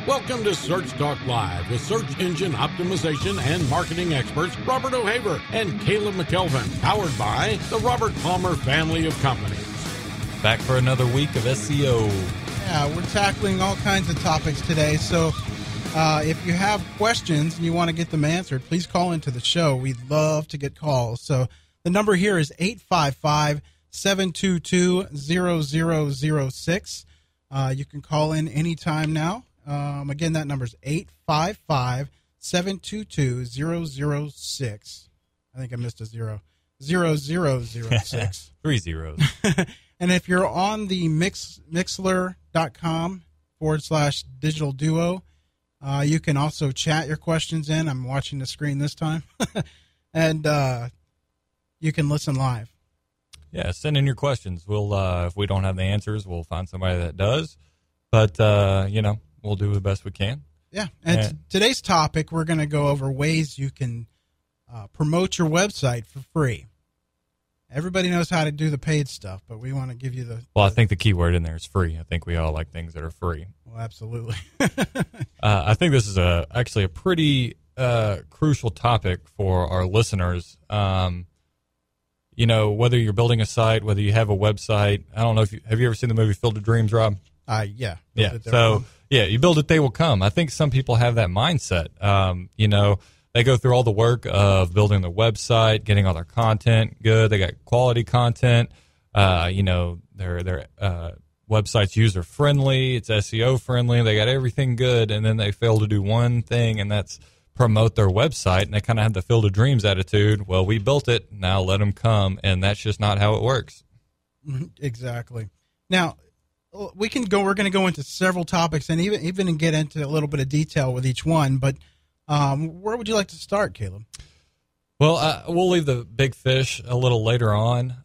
Welcome to Search Talk Live with search engine optimization and marketing experts Robert O'Haver and Caleb McKelvin, powered by the Robert Palmer family of companies. Back for another week of SEO. Yeah, we're tackling all kinds of topics today. So if you have questions and you want to get them answered, please call into the show. We'd love to get calls. So the number here is 855-722-0006. You can call in anytime now. Again, that number is 855-722-0006. I think I missed a zero. 0006. 3 zeros. And if you're on the mixler.com/digital duo, you can also chat your questions in. I'm watching the screen this time. And you can listen live. Yeah, send in your questions. We'll if we don't have the answers, we'll find somebody that does. But, we'll do the best we can. Yeah. And today's topic, we're going to go over ways you can promote your website for free. Everybody knows how to do the paid stuff, but we want to give you the... Well, I think the key word in there is free. I think we all like things that are free. Well, absolutely. I think this is actually a pretty crucial topic for our listeners. Whether you're building a site, whether you have a website. I don't know if have you ever seen the movie Field of Dreams, Rob? Yeah. So, you build it, they will come. I think some people have that mindset. They go through all the work of building their website, getting all their content good. They got quality content. Their website's user friendly. It's SEO friendly. They got everything good, and then they fail to do one thing, and that's promote their website. And they kind of have the Field of Dreams attitude. Well, we built it. Now let them come, and that's just not how it works. Exactly. Now, we're going to go into several topics and even get into a little bit of detail with each one, but where would you like to start, Caleb? Well, we'll leave the big fish a little later on.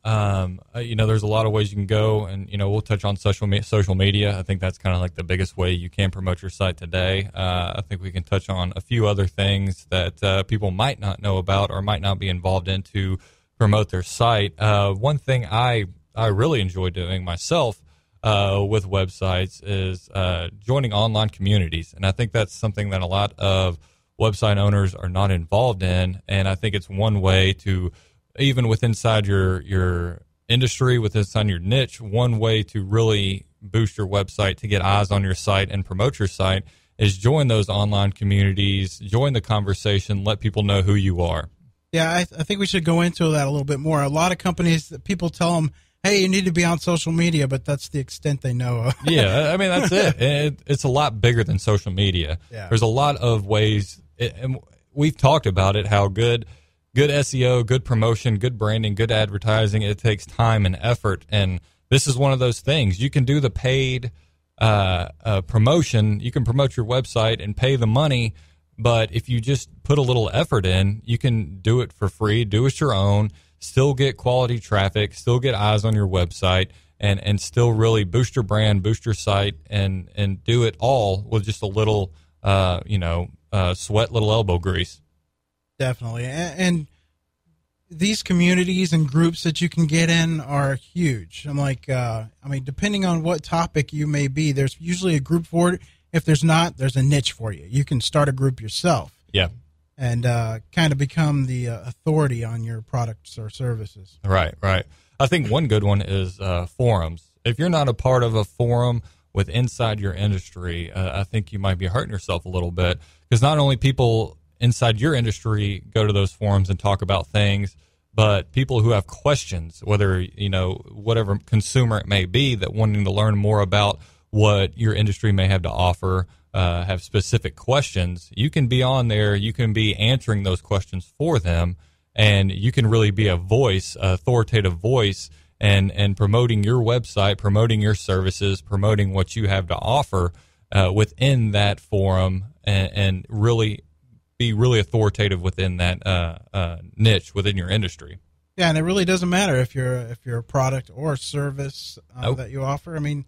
There's a lot of ways you can go, and, we'll touch on social media. I think that's kind of like the biggest way you can promote your site today. I think we can touch on a few other things that people might not know about or might not be involved in to promote their site. One thing I really enjoy doing myself with websites is joining online communities, and I think that's something that a lot of website owners are not involved in, and I think it's one way to, even within inside your industry, within inside your niche, one way to really boost your website, to get eyes on your site and promote your site, is join those online communities, join the conversation, let people know who you are. Yeah, I think we should go into that a little bit more. A lot of companies, people tell them, hey, you need to be on social media, but that's the extent they know of. Yeah, I mean, that's it. It's a lot bigger than social media. Yeah. There's a lot of ways, and we've talked about it, how good SEO, good promotion, good branding, good advertising, it takes time and effort. And this is one of those things. You can do the paid promotion. You can promote your website and pay the money, but if you just put a little effort in, you can do it for free, do it your own, still get quality traffic, still get eyes on your website, and still really boost your brand, boost your site, and do it all with just a little, sweat, little elbow grease. Definitely. And these communities and groups that you can get in are huge. I'm like, depending on what topic you may be, there's usually a group for it. If there's not, there's a niche for you. You can start a group yourself. Yeah. And kind of become the authority on your products or services. Right. I think one good one is forums. If you're not a part of a forum with inside your industry, I think you might be hurting yourself a little bit, because not only people inside your industry go to those forums and talk about things, but people who have questions, whether, whatever consumer it may be, that wanting to learn more about what your industry may have to offer, have specific questions, you can be on there, you can be answering those questions for them, and you can really be a voice, authoritative voice, and promoting your website, promoting your services, promoting what you have to offer within that forum, and really be really authoritative within that niche within your industry. Yeah, and it really doesn't matter if you're a product or service that you offer. I mean,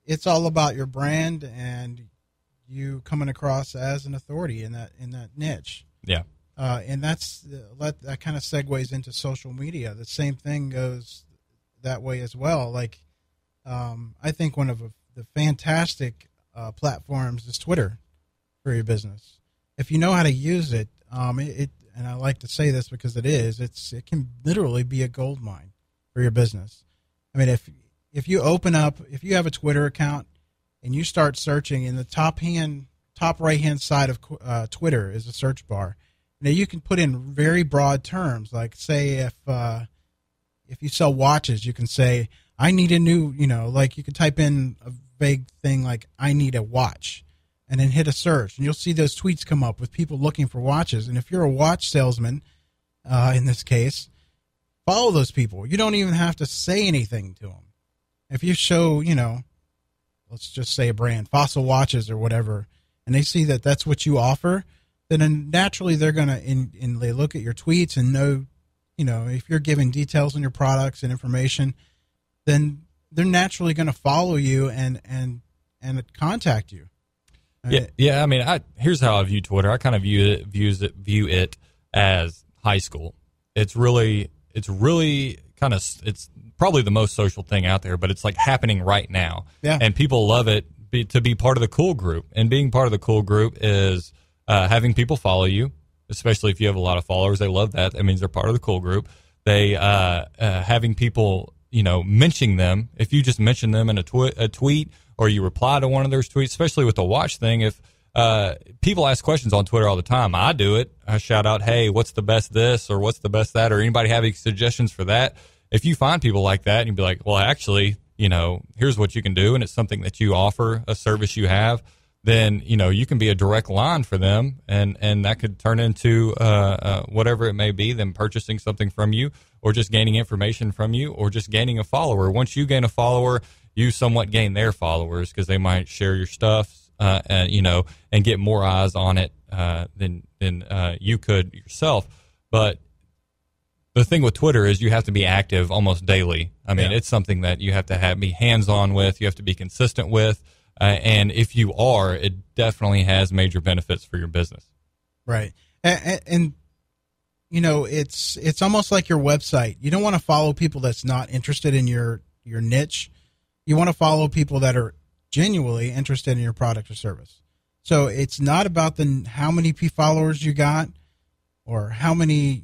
it's all about your brand and you coming across as an authority in that niche. Yeah. And that kind of segues into social media. The same thing goes that way as well. Like, I think one of the fantastic platforms is Twitter for your business. If you know how to use it, and I like to say this because it can literally be a gold mine for your business. I mean, if you have a Twitter account and you start searching, in the top right hand side of Twitter is a search bar. Now you can put in very broad terms, like say if you sell watches, you can say I need a new, like you can type in a vague thing like I need a watch, and then hit a search, and you'll see those tweets come up with people looking for watches. And if you're a watch salesman, in this case, follow those people. You don't even have to say anything to them. If you show, let's just say a brand, Fossil Watches or whatever, and they see that that's what you offer, then naturally they're going to, and they look at your tweets and know, if you're giving details on your products and information, then they're naturally going to follow you and contact you. Yeah. I mean, here's how I view Twitter. I kind of view it as high school. It's really kind of, it's probably the most social thing out there, but it's like happening right now. Yeah. And people love it to be part of the cool group. And being part of the cool group is having people follow you, especially if you have a lot of followers. They love that. That means they're part of the cool group. They having people, mentioning them. If you just mention them in a tweet, or you reply to one of their tweets, especially with the watch thing. If people ask questions on Twitter all the time, I do it. I shout out, hey, what's the best this, or what's the best that, or anybody have any suggestions for that? If you find people like that and you be like, well, actually, here's what you can do, and it's something that you offer, a service you have, then, you can be a direct line for them, and that could turn into whatever it may be, them purchasing something from you, or just gaining information from you, or just gaining a follower. Once you gain a follower, you somewhat gain their followers because they might share your stuff, and get more eyes on it than you could yourself. But the thing with Twitter is you have to be active almost daily. I mean, It's something that you have to be hands-on with. You have to be consistent with. And if you are, it definitely has major benefits for your business. Right. And it's almost like your website. You don't want to follow people that's not interested in your niche. You want to follow people that are genuinely interested in your product or service. So it's not about how many followers you got or how many,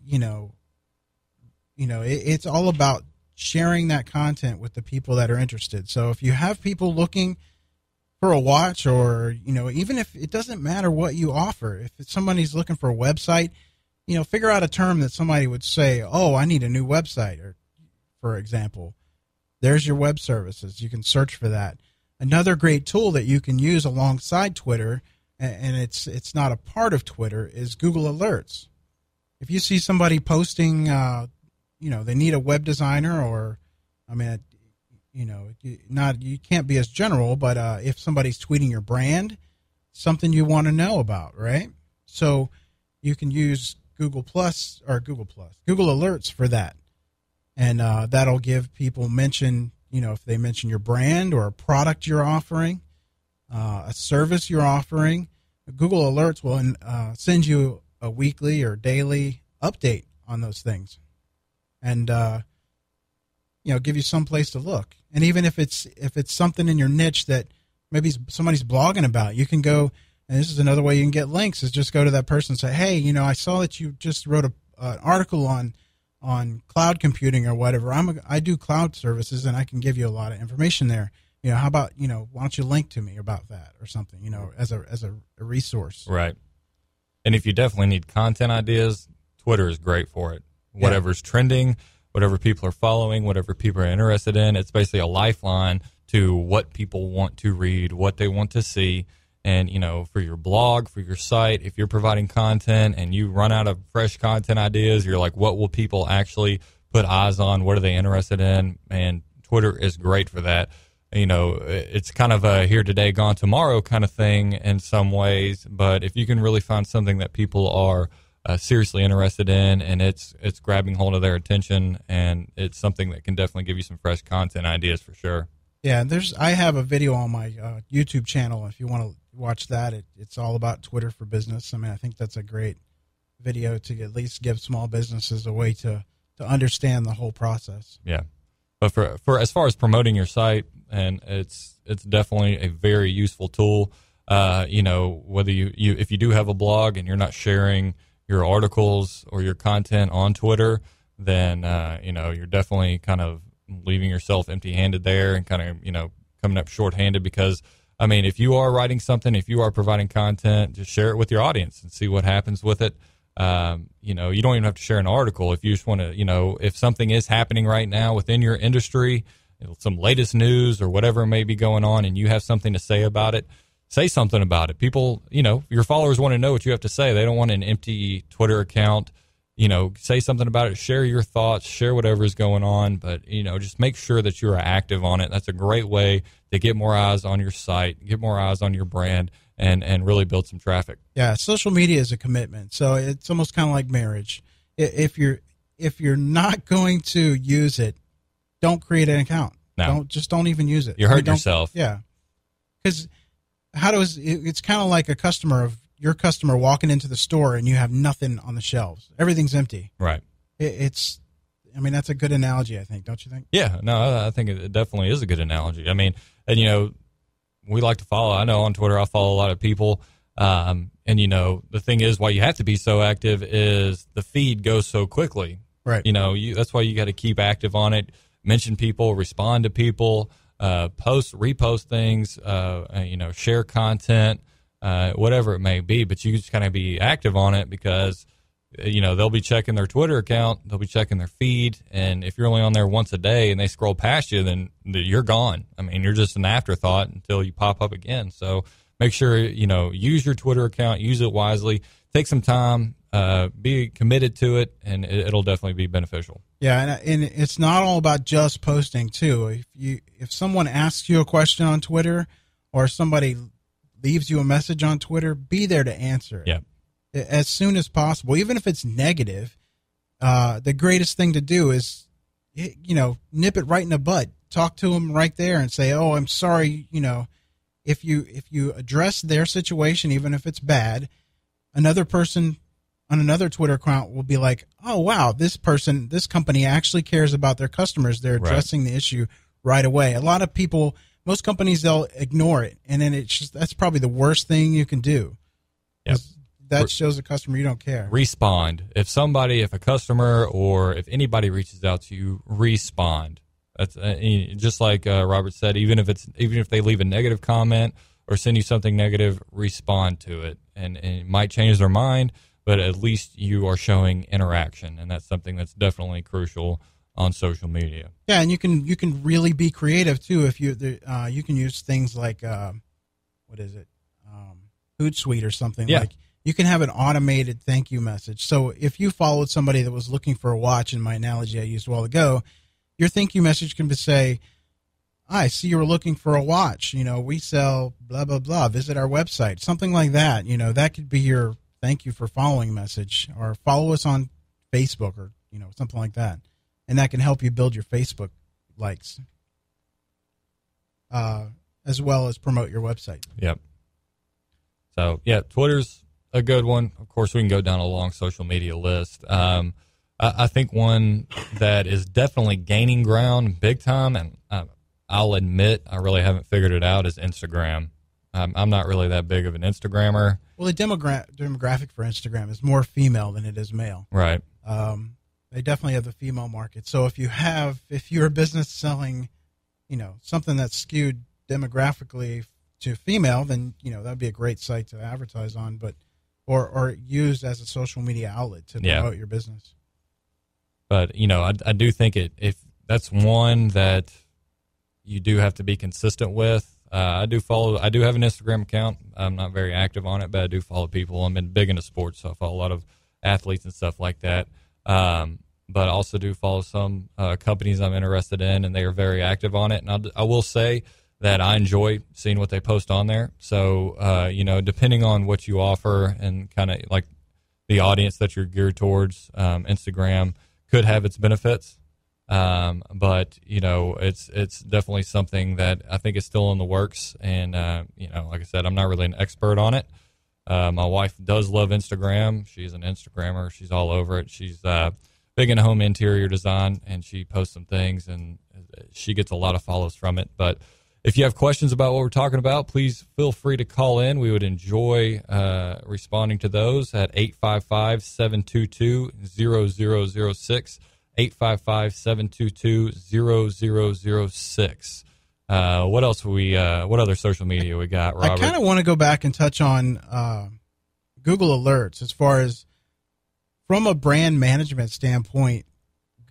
it's all about sharing that content with the people that are interested. So if you have people looking for a watch, or, even if it doesn't matter what you offer, if somebody's looking for a website, figure out a term that somebody would say, oh, I need a new website, or for example, there's your web services. You can search for that. Another great tool that you can use alongside Twitter, and it's not a part of Twitter, is Google Alerts. If you see somebody posting, they need a web designer, or, you can't be as general, but if somebody's tweeting your brand, something you want to know about, right? So you can use Google Alerts for that. And that'll give people if they mention your brand or a product you're offering, a service you're offering, Google Alerts will send you a weekly or daily update on those things, and give you some place to look. And even if it's something in your niche that maybe somebody's blogging about, you can go, and this is another way you can get links, is just go to that person and say, hey, I saw that you just wrote an article on cloud computing or whatever. I do cloud services, and I can give you a lot of information there. How about, why don't you link to me about that or something, as a resource. Right. And if you definitely need content ideas, Twitter is great for it. Whatever's trending, whatever people are following, whatever people are interested in, it's basically a lifeline to what people want to read, what they want to see. And, for your blog, for your site, if you're providing content and you run out of fresh content ideas, you're like, what will people actually put eyes on? What are they interested in? And Twitter is great for that. It's kind of a here today, gone tomorrow kind of thing in some ways. But if you can really find something that people are seriously interested in, and it's grabbing hold of their attention, and it's something that can definitely give you some fresh content ideas for sure. Yeah, I have a video on my YouTube channel if you want to watch that. It's all about Twitter for business. I think that's a great video to at least give small businesses a way to understand the whole process. Yeah. But for as far as promoting your site, and it's definitely a very useful tool. Whether you if you do have a blog and you're not sharing your articles or your content on Twitter, then you're definitely kind of leaving yourself empty-handed there and kind of coming up short-handed. Because I mean, if you are writing something, if you are providing content, just share it with your audience and see what happens with it. You don't even have to share an article. If you just want to, if something is happening right now within your industry, some latest news or whatever may be going on, and you have something to say about it, say something about it. People, your followers want to know what you have to say. They don't want an empty Twitter account. Say something about it, share your thoughts, share whatever is going on, but, just make sure that you are active on it. That's a great way to get more eyes on your site, get more eyes on your brand, and really build some traffic. Yeah, social media is a commitment. So it's almost kind of like marriage. If you're not going to use it, don't create an account. No. Don't even use it. You hurt yourself. Yeah. Because it's kind of like your customer walking into the store and you have nothing on the shelves. Everything's empty. Right. That's a good analogy, I think. Don't you think? Yeah, no, I think it definitely is a good analogy. I mean, and we like to follow. I know on Twitter I follow a lot of people. And the thing is, why you have to be so active is the feed goes so quickly. Right. That's why you got to keep active on it. Mention people, respond to people, repost things, share content, whatever it may be. But you just kind of be active on it because, they'll be checking their Twitter account, they'll be checking their feed. And if you're only on there once a day and they scroll past you, then you're gone. I mean, you're just an afterthought until you pop up again. So make sure, use your Twitter account, use it wisely, take some time, be committed to it, and it'll definitely be beneficial. Yeah, and it's not all about just posting too. If someone asks you a question on Twitter, or somebody leaves you a message on Twitter, be there to answer it. Yeah. As soon as possible, even if it's negative. The greatest thing to do is, nip it right in the bud. Talk to them right there and say, "Oh, I'm sorry." If you address their situation, even if it's bad, another person on another Twitter account will be like, "Oh, wow, this company actually cares about their customers. They're addressing the issue right away." A lot of people, most companies, they'll ignore it, and then that's probably the worst thing you can do. Yep. That shows the customer you don't care. Respond. If a customer or if anybody reaches out to you, respond. That's just like Robert said. Even if they leave a negative comment or send you something negative, respond to it, and it might change their mind, but at least you are showing interaction, and that's something that's definitely crucial on social media. Yeah, and you can really be creative too. If you can use things like Hootsuite or something. Yeah. Like you can have an automated thank you message. So if you followed somebody that was looking for a watch, in my analogy I used a while ago, your thank you message can say, "I see you were looking for a watch. We sell blah, blah, blah. Visit our website." Something like that. That could be your thank you for following message, or follow us on Facebook, or, something like that. And that can help you build your Facebook likes, as well as promote your website. Yep. So, yeah, Twitter's a good one. Of course, we can go down a long social media list. I think one that is definitely gaining ground big time, and I'll admit I really haven't figured it out, is Instagram. I'm not really that big of an Instagrammer. Well, the demographic for Instagram is more female than it is male. Right. They definitely have the female market. So if you're a business selling, something that's skewed demographically to female, then that'd be a great site to advertise on, or use as a social media outlet to promote your business. But I do think if that's one that you do have to be consistent with. I do have an Instagram account. I'm not very active on it, but I do follow people. I'm big into sports, so I follow a lot of athletes and stuff like that. But I also do follow some companies I'm interested in, and they are very active on it. And I will say that I enjoy seeing what they post on there. So, depending on what you offer and kind of like the audience that you're geared towards, Instagram could have its benefits. But it's definitely something that I think is still in the works. And, like I said, I'm not really an expert on it. My wife does love Instagram. She's an Instagrammer. She's all over it. She's big in home interior design, and she posts some things, and she gets a lot of follows from it. But if you have questions about what we're talking about, please feel free to call in. We would enjoy responding to those at 855-722-0006, 855-722-0006. What else what other social media we got, Robert? I kind of want to go back and touch on Google Alerts as far as from a brand management standpoint.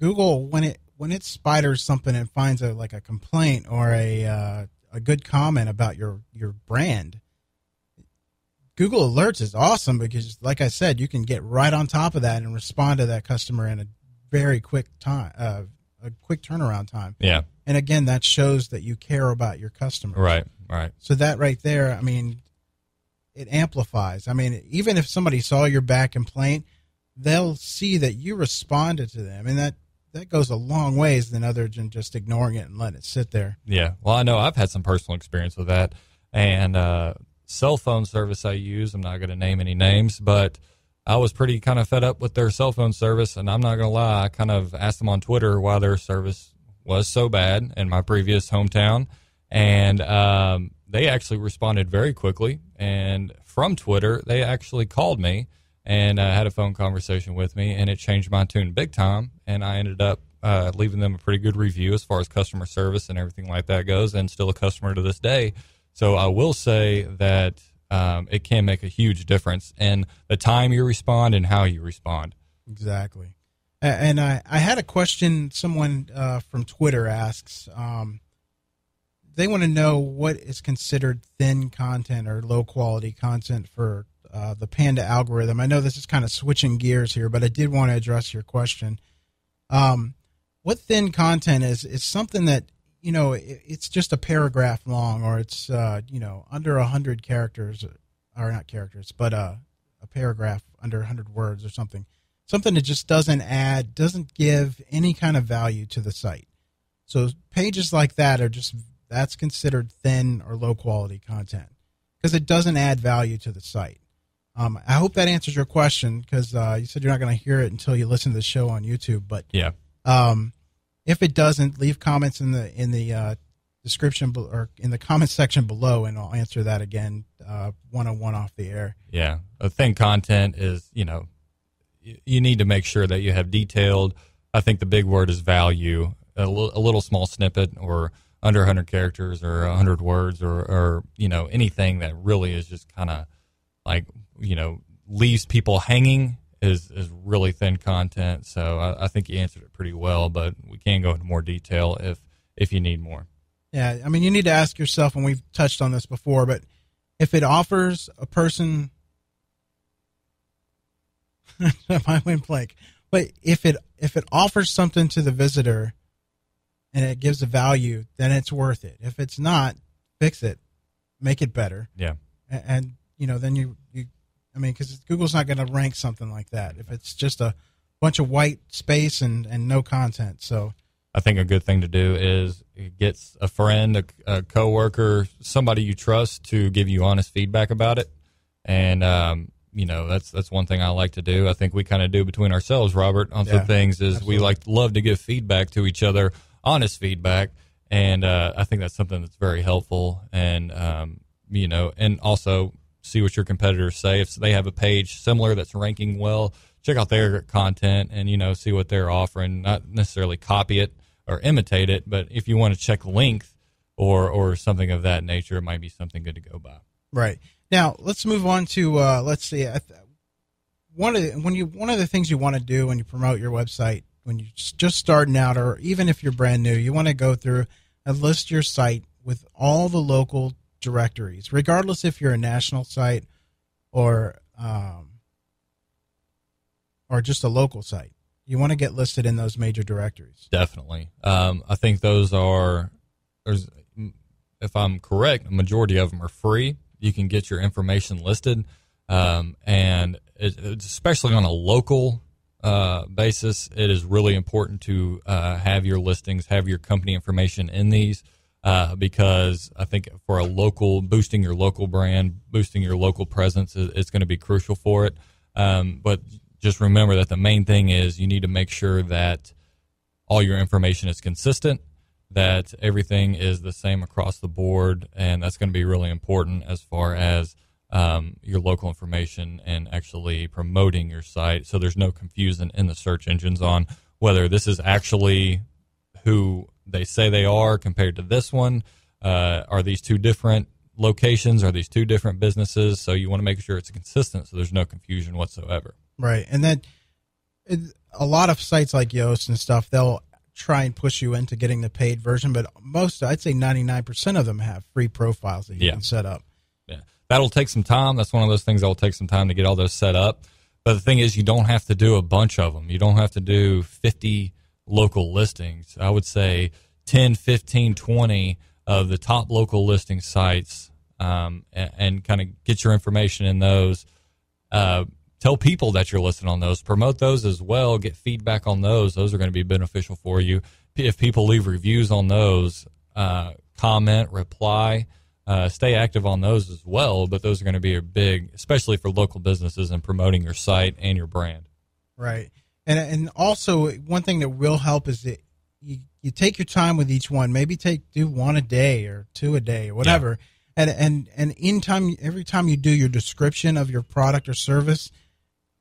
Google, when it spiders something and finds a complaint or a good comment about your brand, Google Alerts is awesome because, like I said, you can get right on top of that and respond to that customer in a very quick time, a quick turnaround time. Yeah. And again, that shows that you care about your customers. Right. So that right there, I mean, it amplifies. I mean, even if somebody saw your bad complaint, they'll see that you responded to them, and that goes a long ways than other than just ignoring it and letting it sit there. Yeah. Well, I know I've had some personal experience with that. And cell phone service I use, I'm not going to name any names, but I was pretty kind of fed up with their cell phone service, and I'm not going to lie, I kind of asked them on Twitter why their service was so bad in my previous hometown, and they actually responded very quickly, and from Twitter, they actually called me and had a phone conversation with me, and it changed my tune big time, and I ended up leaving them a pretty good review as far as customer service and everything like that goes, and still a customer to this day. So I will say that it can make a huge difference in the time you respond and how you respond. Exactly. And I had a question someone from Twitter asks. They want to know what is considered thin content or low-quality content for the Panda algorithm. I know this is kind of switching gears here, but I did want to address your question. What thin content is something that, it's just a paragraph long, or it's, under 100 characters, or not characters, but a paragraph under 100 words or something. Something that just doesn't give any kind of value to the site. So pages like that that's considered thin or low quality content because it doesn't add value to the site. I hope that answers your question because you said you're not going to hear it until you listen to the show on YouTube. But yeah, if it doesn't, leave comments in the description or in the comment section below, and I'll answer that again one-on-one off the air. Yeah, a thin content is you need to make sure that you have detailed. I think the big word is value. A little small snippet or under 100 characters or 100 words or anything that really is just kind of leaves people hanging is really thin content. So I think you answered it pretty well, but we can go into more detail if you need more. Yeah, I mean, you need to ask yourself, and we've touched on this before, but if it offers a person I went blank. But if it offers something to the visitor and it gives a value, then it's worth it. If it's not, fix it, make it better. Yeah. And then because Google's not going to rank something like that if it's just a bunch of white space and no content. So I think a good thing to do is get a friend, a coworker, somebody you trust to give you honest feedback about it. And, that's one thing I like to do. I think we kind of do between ourselves, Robert, on some things is absolutely. We love to give feedback to each other, honest feedback. And I think that's something that's very helpful. And, and also see what your competitors say. If they have a page similar that's ranking well, check out their content and, see what they're offering. Not necessarily copy it or imitate it, but if you want to check length or something of that nature, it might be something good to go by. Right. Now, let's move on to, let's see, one of the things you want to do when you promote your website, when you're just starting out, or even if you're brand new, you want to go through and list your site with all the local directories, regardless if you're a national site or just a local site. You want to get listed in those major directories. Definitely. I think those if I'm correct, a majority of them are free. You can get your information listed, and it's especially on a local basis, it is really important to have your listings, have your company information in these, because I think for boosting your local brand, boosting your local presence, it's going to be crucial for it. But just remember that the main thing is you need to make sure that all your information is consistent, that everything is the same across the board, and that's going to be really important as far as your local information and actually promoting your site, so there's no confusion in the search engines on whether this is actually who they say they are compared to this one. Are these two different locations? Are these two different businesses? So you want to make sure it's consistent so there's no confusion whatsoever. Right. And then a lot of sites like Yoast and stuff, they'll try and push you into getting the paid version, but most, I'd say 99% of them have free profiles that you can set up. Yeah. That'll take some time. That's one of those things that will take some time to get all those set up. But the thing is, you don't have to do a bunch of them. You don't have to do 50 local listings. I would say 10, 15, 20 of the top local listing sites, and kind of get your information in those. Tell people that you're listed on those. Promote those as well. Get feedback on those. Those are going to be beneficial for you. If people leave reviews on those, comment, reply, stay active on those as well. But those are going to be a big, especially for local businesses and promoting your site and your brand. Right. And also one thing that will help is that you take your time with each one. Maybe do one a day or two a day or whatever. Yeah. And every time you do your description of your product or service,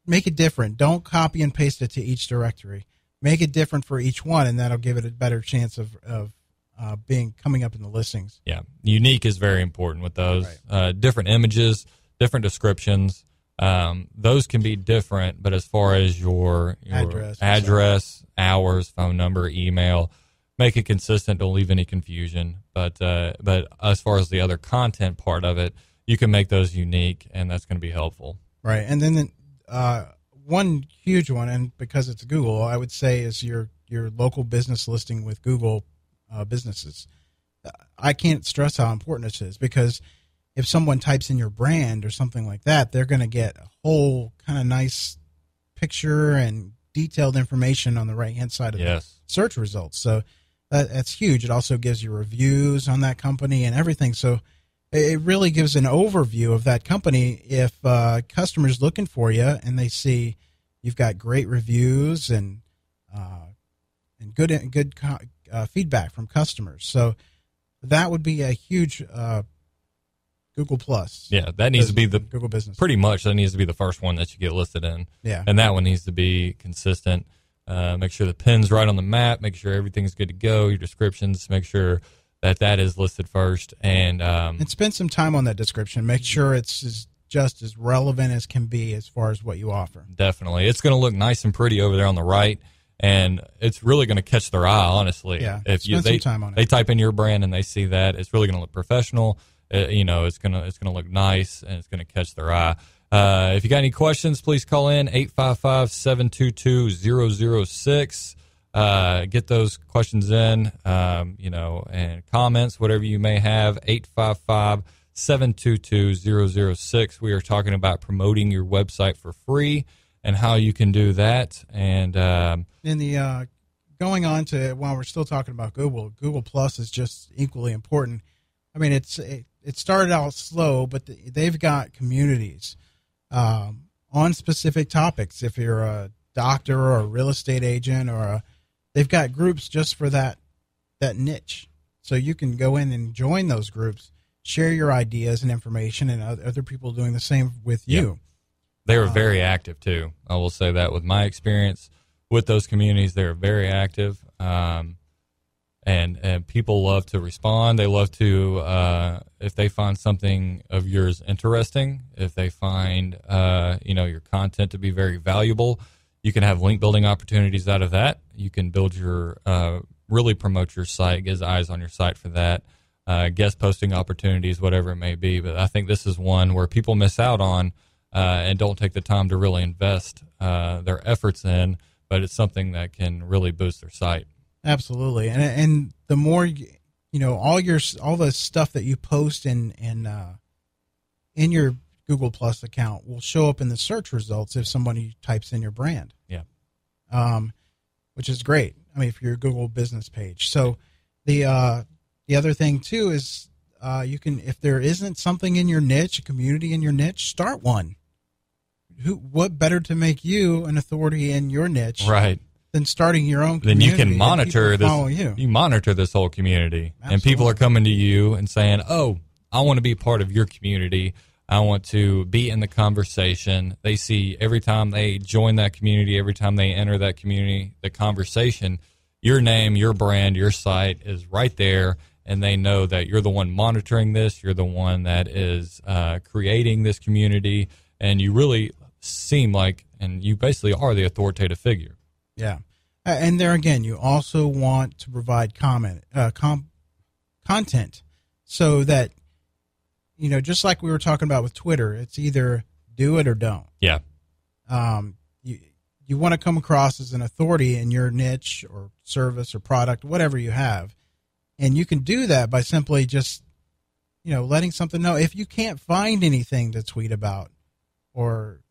make it different. Don't copy and paste it to each directory. Make it different for each one, and that'll give it a better chance of coming up in the listings. Yeah, unique is very important with those. Right. Different images, different descriptions. Those can be different, but as far as your address, hours, phone number, email, make it consistent. Don't leave any confusion. But as far as the other content part of it, you can make those unique, and that's going to be helpful. Right, and then one huge one, and because it's Google, I would say is your local business listing with Google businesses. I can't stress how important this is, because if someone types in your brand or something like that, they're going to get a whole kind of nice picture and detailed information on the right-hand side of the search results. So that's huge. It also gives you reviews on that company and everything. So it really gives an overview of that company. If customers looking for you and they see you've got great reviews and good feedback from customers, so that would be a huge Google Plus. Yeah, that needs to be the Google Business. Pretty much, that needs to be the first one that you get listed in. Yeah, and that one needs to be consistent. Make sure the pin's right on the map. Make sure everything's good to go. Your descriptions. Make sure that is listed first, and spend some time on that description. Make sure it's just as relevant as can be as far as what you offer. Definitely, it's going to look nice and pretty over there on the right, and it's really going to catch their eye. Honestly, if spend some time on it. They type in your brand and they see that, it's really going to look professional. It's gonna look nice, and it's going to catch their eye. If you got any questions, please call in 855-722-0006. Get those questions in, and comments, whatever you may have. 855-722-0006. We are talking about promoting your website for free and how you can do that. And going on to, while we're still talking about Google Plus is just equally important. I mean, it started out slow, but they've got communities on specific topics. If you're a doctor or a real estate agent, they've got groups just for that niche. So you can go in and join those groups, share your ideas and information, and other people doing the same with you. Yep. They are very active too. I will say that with my experience with those communities, they're very active. And people love to respond. They love to, if they find something of yours interesting, if they find, your content to be very valuable, you can have link building opportunities out of that. You can build really promote your site, get eyes on your site for that, guest posting opportunities, whatever it may be. But I think this is one where people miss out on and don't take the time to really invest their efforts in, but it's something that can really boost their site. Absolutely, and the more all the stuff that you post in your Google Plus account will show up in the search results if somebody types in your brand. Yeah, which is great. I mean, for your Google business page. So the other thing too is you can, if there isn't something in your niche, a community in your niche, start one. What better to make you an authority in your niche, right? than starting your own then community. you can monitor this. You. You monitor this whole community, Absolutely. and people are coming to you and saying, "Oh, I want to be part of your community. I want to be in the conversation." They see every time they join that community, every time they enter that community, the conversation, your name, your brand, your site is right there, and they know that you're the one monitoring this. You're the one that is creating this community, and you really seem like, and you basically are the authoritative figure. Yeah. And there again, you also want to provide content so that, just like we were talking about with Twitter, it's either do it or don't. Yeah. You want to come across as an authority in your niche or service or product, whatever you have. And you can do that by simply just, letting something know. If you can't find anything to tweet about or,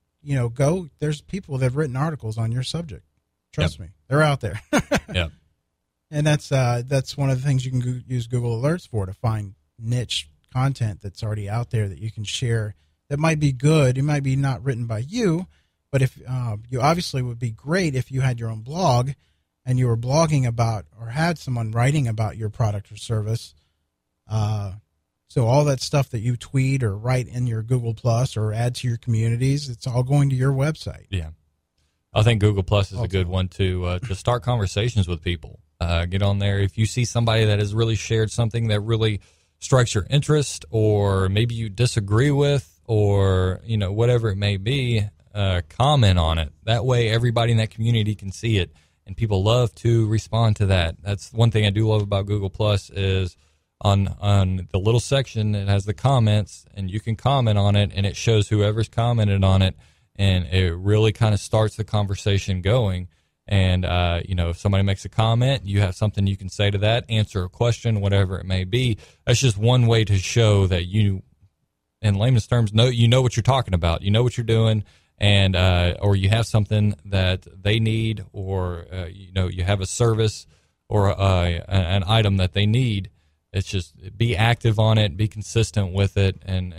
there's people that have written articles on your subject. Trust me, they're out there. Yeah. And that's one of the things you can use Google Alerts for, to find niche content that's already out there that you can share that might be good. It might be not written by you, but if you obviously would be great if you had your own blog and you were blogging about or had someone writing about your product or service. So all that stuff that you tweet or write in your Google Plus or add to your communities, it's all going to your website. Yeah. I think Google Plus is a good one to start conversations with people. Get on there. If you see somebody that has really shared something that really strikes your interest, or maybe you disagree with, or whatever it may be, comment on it. That way, everybody in that community can see it, and people love to respond to that. That's one thing I do love about Google Plus is on the little section it has the comments, and you can comment on it, and it shows whoever's commented on it. And it really kind of starts the conversation going. And, if somebody makes a comment, you have something you can say to that, answer a question, whatever it may be. That's just one way to show that you, in layman's terms, know what you're talking about. You know what you're doing, and or you have something that they need, or, you have a service or an item that they need. It's just be active on it, be consistent with it, and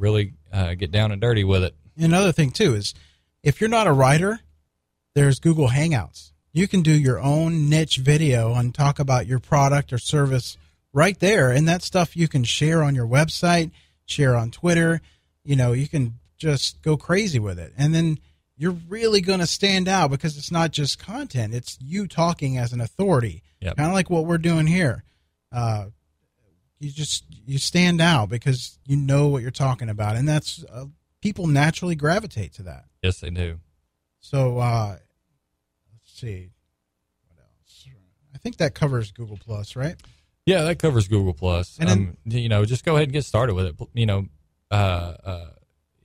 really get down and dirty with it. Another thing, too, is if you're not a writer, there's Google Hangouts. You can do your own niche video and talk about your product or service right there. And that stuff you can share on your website, share on Twitter. You can just go crazy with it. And then you're really going to stand out because it's not just content. It's you talking as an authority, kind of like what we're doing here. You stand out because you know what you're talking about. And that's people naturally gravitate to that. Yes, they do. So let's see. What else? I think that covers Google Plus, right? Yeah, that covers Google Plus. And then, just go ahead and get started with it.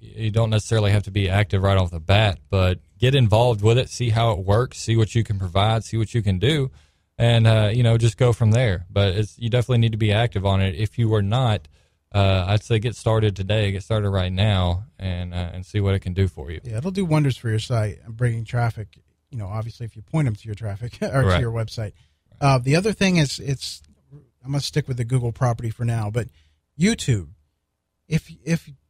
You don't necessarily have to be active right off the bat, but get involved with it, see how it works, see what you can provide, see what you can do, and just go from there. But you definitely need to be active on it. If you are not, I'd say get started today, get started right now, and see what it can do for you. Yeah, it'll do wonders for your site and bringing traffic. Obviously, if you point them to your traffic or to your website. The other thing is, I'm going to stick with the Google property for now, but YouTube. If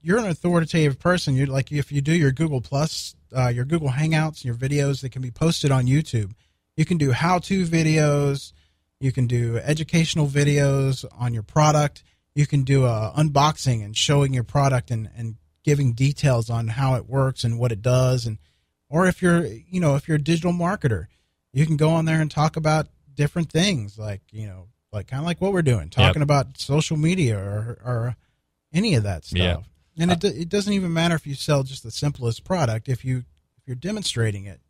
you're an authoritative person, if you do your Google Plus, your Google Hangouts, your videos that can be posted on YouTube, you can do how-to videos, you can do educational videos on your product. You can do a unboxing and showing your product and giving details on how it works and what it does. Or if you're a digital marketer, you can go on there and talk about different things like kind of like what we're doing, talking about social media or any of that stuff. Yeah. And it doesn't even matter if you sell just the simplest product. If you're demonstrating it,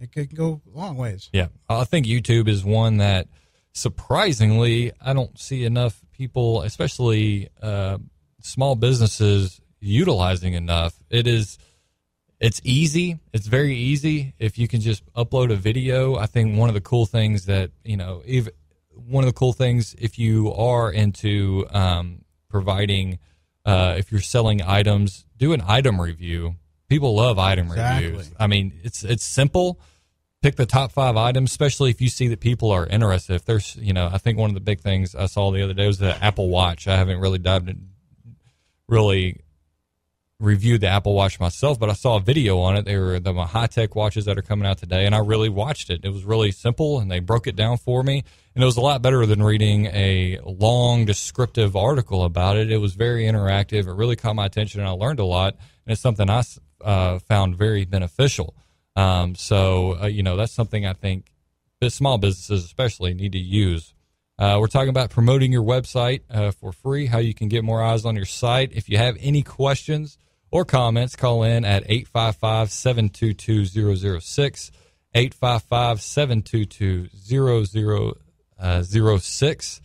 it can go a long ways. Yeah. I think YouTube is one that surprisingly, I don't see enough people, especially small businesses, utilizing enough. It's easy. It's very easy. If you can just upload a video, I think one of the cool things if you are into providing, if you're selling items, do an item review. People love item reviews. I mean, it's simple. Pick the top 5 items, especially if you see that people are interested. If there's, I think one of the big things I saw the other day was the Apple Watch. I haven't really dived in, review the Apple Watch myself, but I saw a video on it. They were the high-tech watches that are coming out today, and I really watched it. It was really simple, and they broke it down for me, and it was a lot better than reading a long, descriptive article about it. It was very interactive. It really caught my attention, and I learned a lot, and it's something I found very beneficial. That's something I think small businesses especially need to use. We're talking about promoting your website for free, how you can get more eyes on your site. If you have any questions or comments, call in at 855-722-0006, 855-722-0006.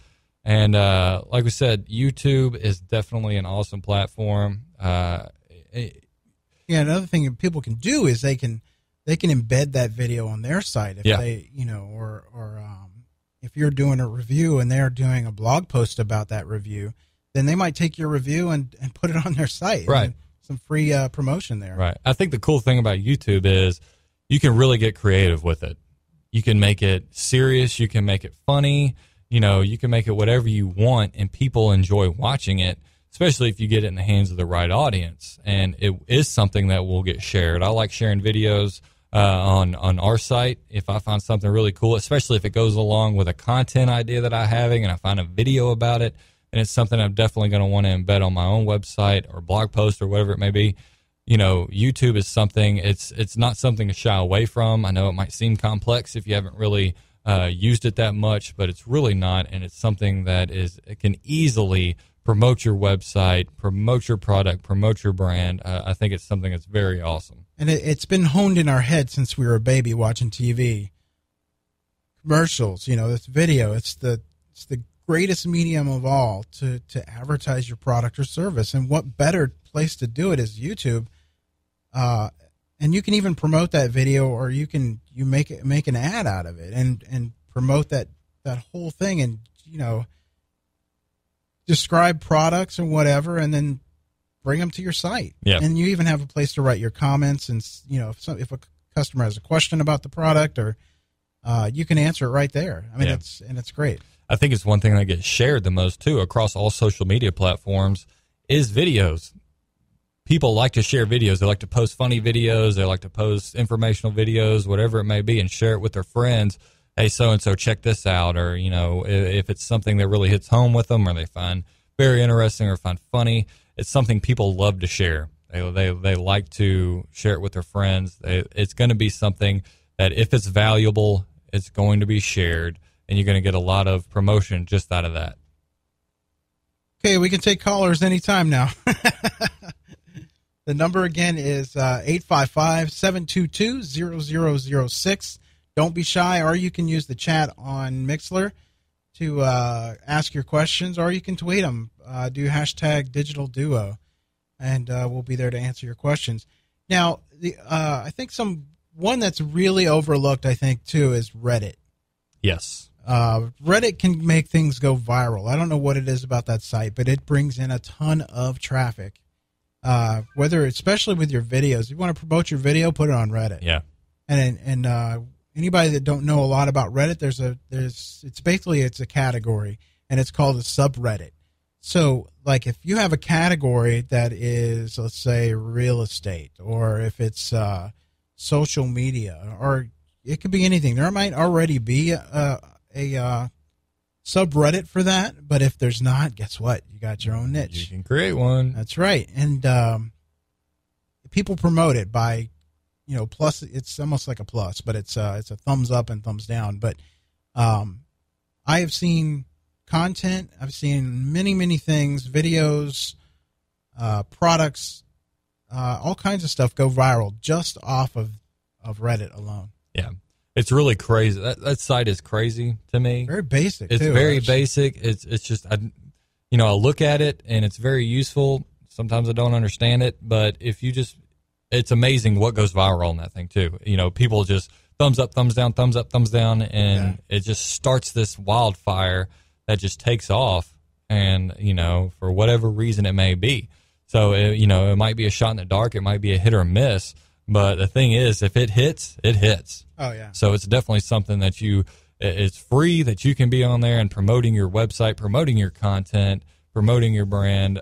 And like we said, YouTube is definitely an awesome platform. Another thing that people can do is they can embed that video on their site if they, or if you're doing a review and they're doing a blog post about that review, then they might take your review and put it on their site. Right. Some free promotion there. Right. I think the cool thing about YouTube is you can really get creative with it. You can make it serious. You can make it funny. You can make it whatever you want, and people enjoy watching it, especially if you get it in the hands of the right audience. And it is something that will get shared. I like sharing videos on our site if I find something really cool, especially if it goes along with a content idea that I'm having and I find a video about it, and it's something I'm definitely going to want to embed on my own website or blog post or whatever it may be. YouTube is something, it's not something to shy away from. I know it might seem complex if you haven't really used it that much, but it's really not, and it's something that it can easily promote your website, promote your product, promote your brand. I think it's something that's very awesome. And it's been honed in our head since we were a baby watching TV. Commercials, this video, it's the greatest medium of all to advertise your product or service. And what better place to do it is YouTube. And you can even promote that video, or you make an ad out of it and promote that whole thing, and describe products and whatever, and then bring them to your site. Yeah. And you even have a place to write your comments, and if a customer has a question about the product, or you can answer it right there. I mean, it's great. I think it's one thing that gets shared the most too across all social media platforms is videos. People like to share videos. They like to post funny videos. They like to post informational videos, whatever it may be, and share it with their friends. Hey, so-and-so, check this out. Or, if it's something that really hits home with them or they find very interesting or find funny, it's something people love to share. They like to share it with their friends. It's going to be something that if it's valuable, it's going to be shared, and you're going to get a lot of promotion just out of that. Okay, we can take callers anytime now. The number again is 855-722-0006. Don't be shy, or you can use the chat on Mixlr to ask your questions, or you can tweet them. Do hashtag Digital Duo, and we'll be there to answer your questions. Now, I think one that's really overlooked, I think, too, is Reddit. Yes. Reddit can make things go viral. I don't know what it is about that site, but it brings in a ton of traffic. Especially with your videos, you want to promote your video, put it on Reddit. Yeah. And anybody that don't know a lot about Reddit, it's a category, and it's called a subreddit. So, like, if you have a category that is, let's say, real estate, or if it's social media, or it could be anything. There might already be a subreddit for that, but if there's not, guess what? You got your own niche. You can create one. That's right. And people promote it by, plus. It's almost like a plus, but it's a thumbs up and thumbs down. But I have seen content. I've seen many things, videos, products, all kinds of stuff go viral just off of Reddit alone. Yeah. It's really crazy. That site is crazy to me. Very basic. It's very basic. It's just, I look at it and it's very useful. Sometimes I don't understand it, but it's amazing what goes viral on that thing too. People just thumbs up, thumbs down, thumbs up, thumbs down, and it just starts this wildfire that just takes off. And for whatever reason it may be. So it might be a shot in the dark. It might be a hit or miss. But the thing is, if it hits, it hits. Oh, yeah. So it's definitely something that it's free, that you can be on there and promoting your website, promoting your content, promoting your brand.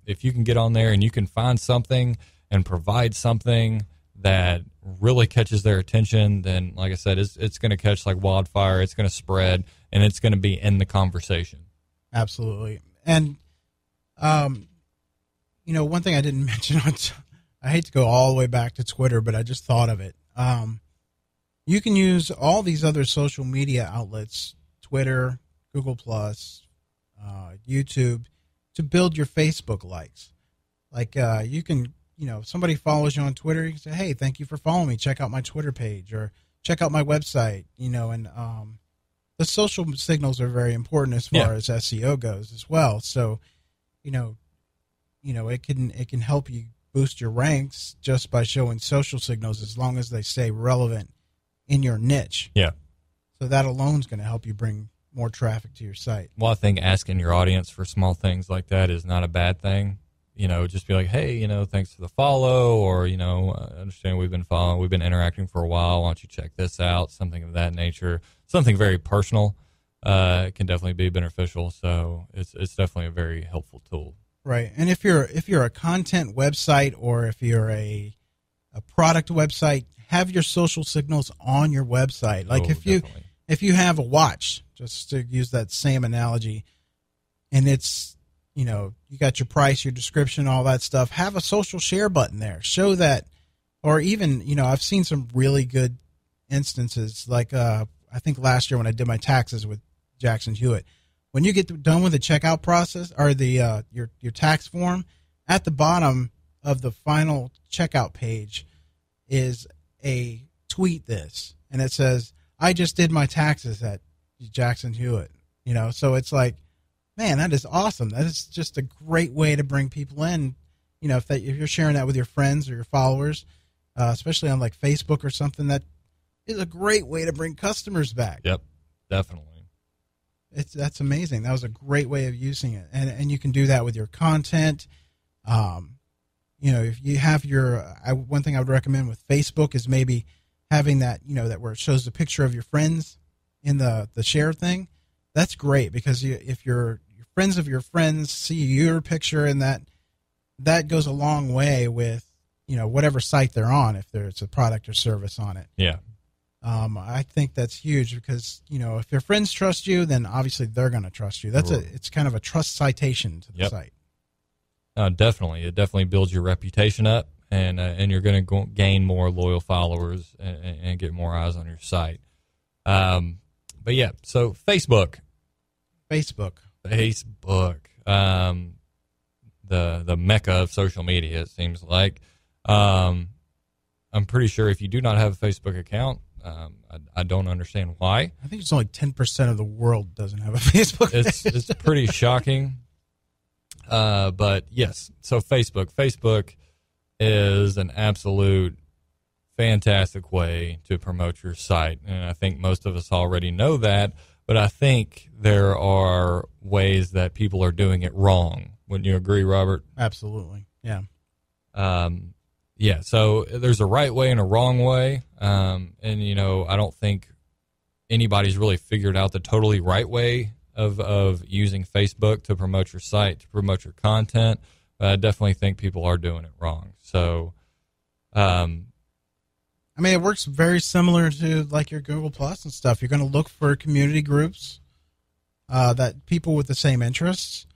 If you can get on there and you can find something and provide something that really catches their attention, then, like I said, it's going to catch like wildfire. It's going to spread, and it's going to be in the conversation. Absolutely. And, one thing I didn't mention, I hate to go all the way back to Twitter, but I just thought of it. You can use all these other social media outlets, Twitter, Google+, YouTube, to build your Facebook likes. Like you can, if somebody follows you on Twitter, you can say, hey, thank you for following me. Check out my Twitter page or check out my website, and the social signals are very important as far as SEO goes as well. So, it can help you boost your ranks just by showing social signals as long as they stay relevant in your niche. Yeah. So that alone is going to help you bring more traffic to your site. Well, I think asking your audience for small things like that is not a bad thing. Just be like, hey, thanks for the follow, or, I understand we've been interacting for a while. Why don't you check this out? Something of that nature. Something very personal can definitely be beneficial. So it's definitely a very helpful tool. Right. And if you're a content website, or if you're a product website, have your social signals on your website. Like if you have a watch, just to use that same analogy, and it's, you got your price, your description, all that stuff, have a social share button there. Show that, or even, I've seen some really good instances. Like I think last year when I did my taxes with Jackson Hewitt, when you get done with the checkout process or the your tax form, at the bottom of the final checkout page is a tweet this, and it says, I just did my taxes at Jackson Hewitt. So it's like, man, that is awesome. That is just a great way to bring people in. If you're sharing that with your friends or your followers, especially on like Facebook or something, that is a great way to bring customers back. Yep, definitely. That's amazing. That was a great way of using it, and you can do that with your content. If you have one thing I would recommend with Facebook is maybe having that, that where it shows the picture of your friends in the share thing. That's great, because if your friends of your friends see your picture, and that goes a long way with, whatever site they're on, if there's a product or service on it. Yeah. I think that's huge, because, if your friends trust you, then obviously they're going to trust you. It's kind of a trust citation to the site. Definitely. It definitely builds your reputation up, and you're going to gain more loyal followers and get more eyes on your site. But yeah, so Facebook, the mecca of social media, it seems like. I'm pretty sure if you do not have a Facebook account, I don't understand why. I think it's only 10% of the world doesn't have a Facebook page. It's pretty shocking. But yes, so Facebook is an absolute fantastic way to promote your site. And I think most of us already know that, but I think there are ways that people are doing it wrong. Wouldn't you agree, Robert? Absolutely. Yeah. Yeah, so there's a right way and a wrong way. And, I don't think anybody's really figured out the totally right way of using Facebook to promote your site, to promote your content. But I definitely think people are doing it wrong. So, it works very similar to like your Google Plus and stuff. You're going to look for community groups, that people with the same interests.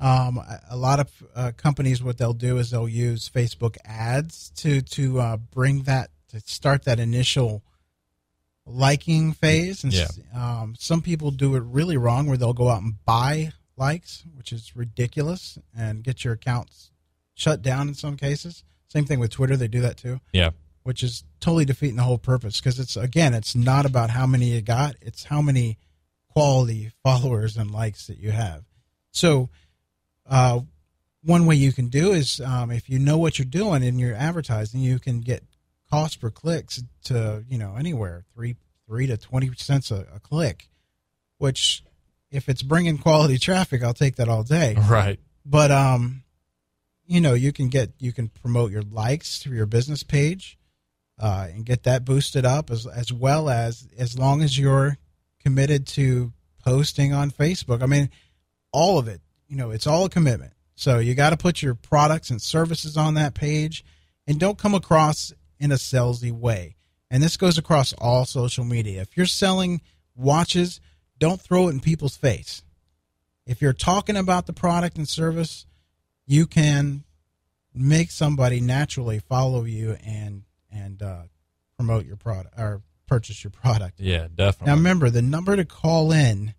A lot of companies, what they'll do is they'll use Facebook ads to bring that, to start that initial liking phase. And some people do it really wrong, where they'll go out and buy likes, which is ridiculous, and get your accounts shut down in some cases. Same thing with Twitter. They do that too. Yeah. Which is totally defeating the whole purpose, because it's not about how many you got. It's how many quality followers and likes that you have. So, one way you can do is, if you know what you're doing in your advertising, you can get cost per clicks to, anywhere 3 to 20 cents a click, which if it's bringing quality traffic, I'll take that all day. Right. But, you can promote your likes to your business page, and get that boosted up as well as long as you're committed to posting on Facebook. All of it. it's all a commitment. So you got to put your products and services on that page, and don't come across in a salesy way. And this goes across all social media. If you're selling watches, don't throw it in people's face. If you're talking about the product and service, you can make somebody naturally follow you and promote your product or purchase your product. Yeah, definitely. Now remember, the number to call in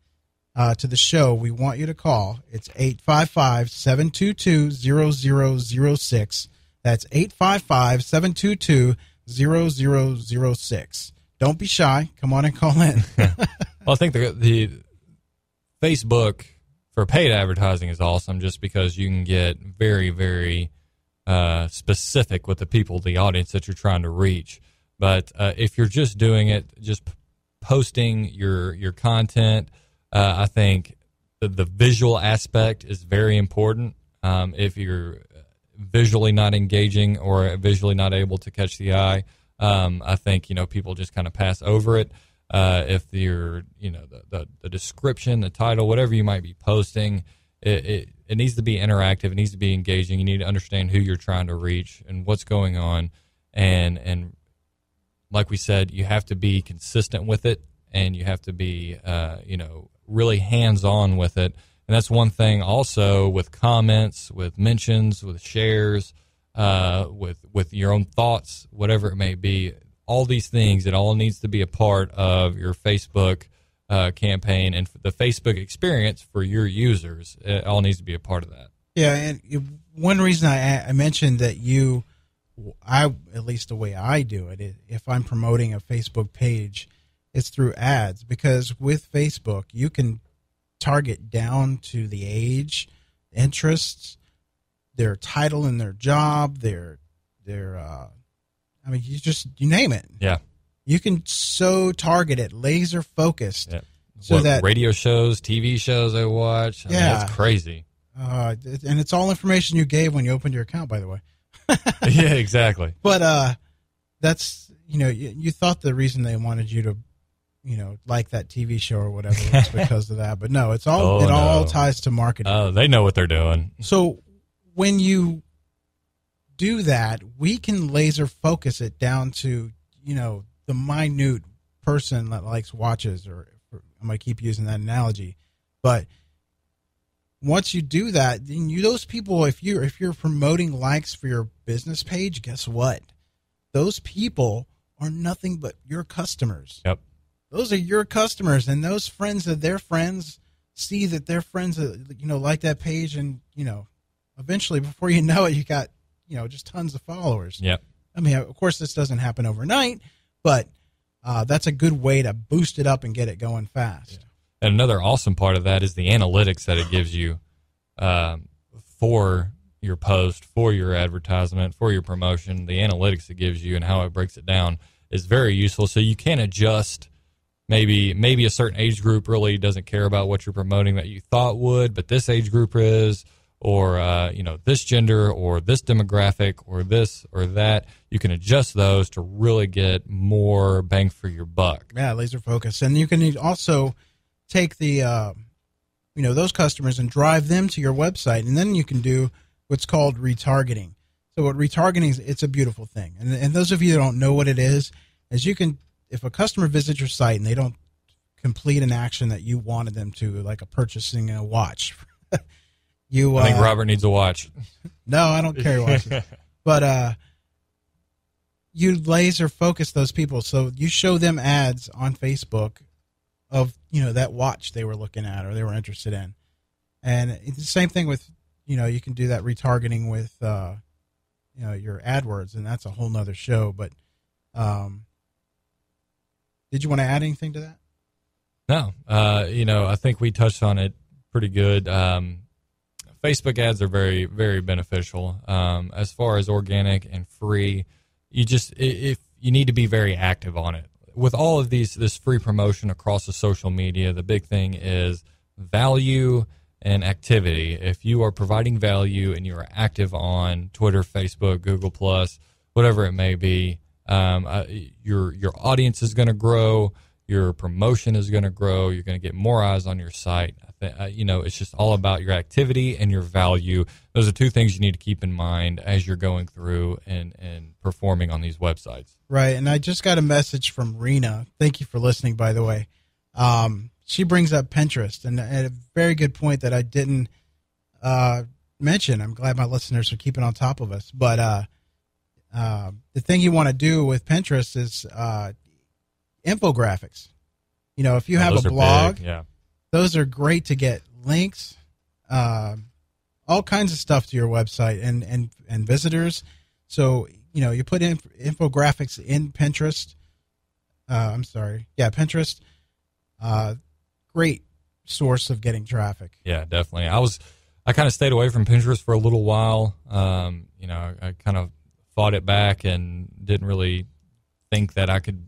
to the show, we want you to call. It's 855-722-0006. That's 855-722-0006. Don't be shy. Come on and call in. Well, I think the Facebook for paid advertising is awesome just because you can get very, very specific with the audience that you're trying to reach. But if you're just doing it, just posting your content, I think the visual aspect is very important. If you're visually not engaging or visually not able to catch the eye, I think people just kind of pass over it. If you're the description, the title, whatever you might be posting, it needs to be interactive. It needs to be engaging. You need to understand who you're trying to reach and what's going on, and like we said, you have to be consistent with it, and you have to be really hands-on with it. And that's one thing also with comments, with mentions, with shares, with your own thoughts, whatever it may be. All these things, it all needs to be a part of your Facebook campaign and the Facebook experience for your users. It all needs to be a part of that. Yeah, and one reason I mentioned that at least the way I do it, if I'm promoting a Facebook page, it's through ads, because with Facebook, you can target down to the age, interests, their title in their job, you name it. Yeah. You can so target it, laser focused. Yeah. So that radio shows, TV shows I watch. I mean, that's crazy. And it's all information you gave when you opened your account, by the way. Yeah, exactly. But that's, you thought the reason they wanted you to, like that TV show or whatever was because of that. But no, it's all all ties to marketing. Oh, they know what they're doing. So when you do that, we can laser focus it down to, the minute person that likes watches, or I'm going to keep using that analogy. But once you do that, then those people, if you're promoting likes for your business page, guess what? Those people are nothing but your customers. Yep. Those are your customers, and those friends of their friends see that their friends, like that page, and eventually, before you know it, you got just tons of followers. Yep. I mean, of course, this doesn't happen overnight, but that's a good way to boost it up and get it going fast. Yeah. And another awesome part of that is the analytics that it gives you for your post, for your advertisement, for your promotion. The analytics it gives you and how it breaks it down is very useful. So you can adjust. Maybe a certain age group really doesn't care about what you're promoting that you thought would, but this age group is, or this gender, or this demographic, or this or that. You can adjust those to really get more bang for your buck. Yeah, laser focus. And you can also take the those customers and drive them to your website, and then you can do what's called retargeting. So what retargeting is, it's a beautiful thing. And those of you that don't know what it is you can, if a customer visits your site and they don't complete an action that you wanted them to, like purchasing a watch, I think Robert needs a watch. No, I don't carry watches. But you laser focus those people. So you show them ads on Facebook of, that watch they were looking at or they were interested in. And it's the same thing with, you can do that retargeting with, your AdWords, and that's a whole nother show. But did you want to add anything to that? No. I think we touched on it pretty good. Facebook ads are very, very beneficial. As far as organic and free, if you need to be very active on it. With all of this free promotion across the social media, the big thing is value and activity. If you are providing value and you are active on Twitter, Facebook, Google+, whatever it may be, your audience is going to grow. your promotion is going to grow. You're going to get more eyes on your site. It's just all about your activity and your value. Those are two things you need to keep in mind as you're going through and performing on these websites. Right. And I just got a message from Rena. Thank you for listening, by the way. She brings up Pinterest, and a very good point that I didn't mention. I'm glad my listeners are keeping on top of us. But the thing you want to do with Pinterest is infographics. If you have a blog, those are great to get links, all kinds of stuff to your website and visitors. So, you put in infographics in Pinterest. Pinterest. Great source of getting traffic. Yeah, definitely. I kind of stayed away from Pinterest for a little while. I kind of fought it back and didn't really think that I could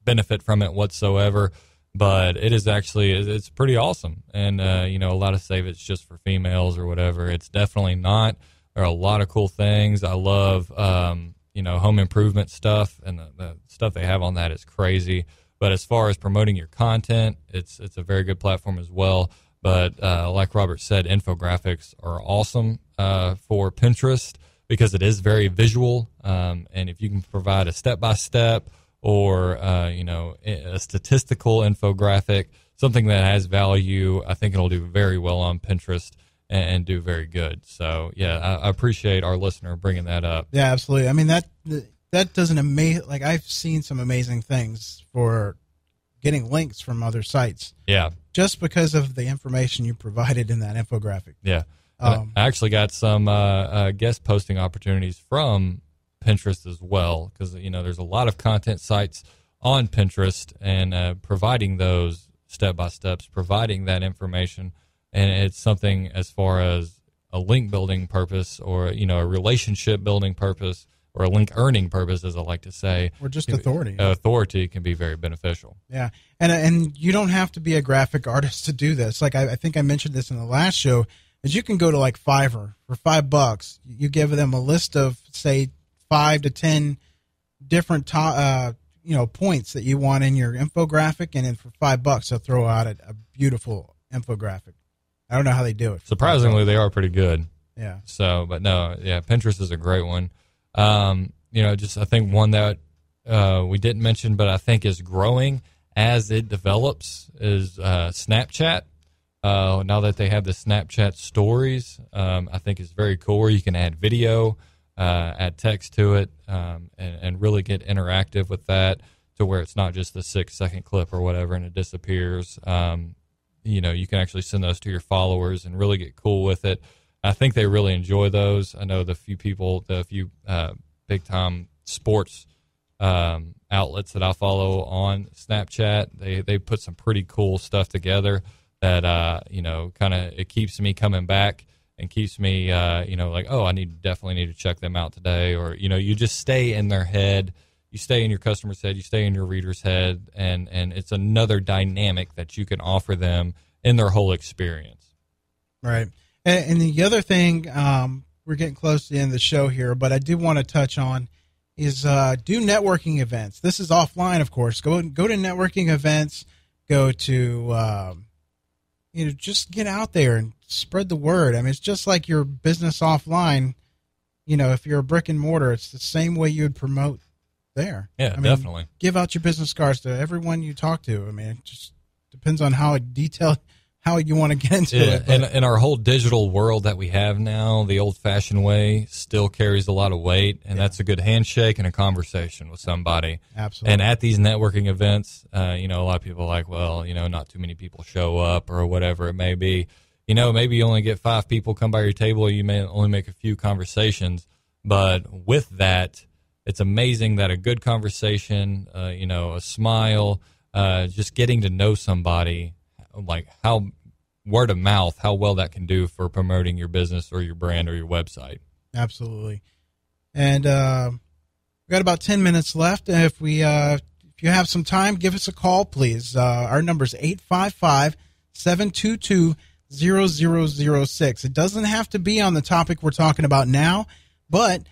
benefit from it whatsoever. But it is it's pretty awesome. And, a lot of say it's just for females or whatever. It's definitely not. There are a lot of cool things. I love, home improvement stuff, and the stuff they have on that is crazy. But as far as promoting your content, it's a very good platform as well. But like Robert said, infographics are awesome for Pinterest because it is very visual. And if you can provide a step-by-step or, a statistical infographic, something that has value, I think it'll do very well on Pinterest and do very good. So, yeah, I appreciate our listener bringing that up. Yeah, absolutely. I mean, that doesn't amaze. Like, I've seen some amazing things for getting links from other sites. Yeah. Just because of the information you provided in that infographic. Yeah. I actually got some guest posting opportunities from Pinterest as well, because there's a lot of content sites on Pinterest, and providing those step-by-steps, providing that information, and it's something as far as a link building purpose or a relationship building purpose or a link earning purpose, as I like to say, or just authority. Authority can be very beneficial. Yeah, and you don't have to be a graphic artist to do this. Like I think I mentioned this in the last show, is you can go to like Fiverr for $5. You give them a list of say 5 to 10 different points that you want in your infographic, and then for $5 they'll throw out a beautiful infographic. I don't know how they do it. Surprisingly, they are pretty good. Yeah. So, but no, yeah, Pinterest is a great one. I think one that we didn't mention, but I think is growing as it develops is Snapchat. Now that they have the Snapchat stories, I think it's very cool where you can add video, add text to it, and really get interactive with that to where it's not just the 6-second clip or whatever and it disappears. You can actually send those to your followers and really get cool with it. I think they really enjoy those. I know the few big time sports outlets that I follow on Snapchat, they put some pretty cool stuff together that kind of it keeps me coming back and keeps me like, oh, I definitely need to check them out today. Or you just stay in their head, you stay in your customer's head, you stay in your reader's head, and it's another dynamic that you can offer them in their whole experience. Right. And the other thing, we're getting close to the end of the show here, but I do want to touch on is do networking events. This is offline, of course. Go to networking events. Go to just get out there and spread the word. I mean, it's just like your business offline. If you're a brick and mortar, it's the same way you would promote there. Yeah, definitely. Give out your business cards to everyone you talk to. I mean, it just depends on how detailed. How you want to get into it. And our whole digital world that we have now, the old-fashioned way still carries a lot of weight, and that's a good handshake and a conversation with somebody. Absolutely. And at these networking events, a lot of people are like, well, not too many people show up or whatever it may be. Maybe you only get 5 people come by your table, or you may only make a few conversations. But with that, it's amazing that a good conversation, a smile, just getting to know somebody, like how word of mouth, how well that can do for promoting your business or your brand or your website. Absolutely. And we've got about 10 minutes left. If you have some time, give us a call, please. Our number is 855-722-0006. It doesn't have to be on the topic we're talking about now, but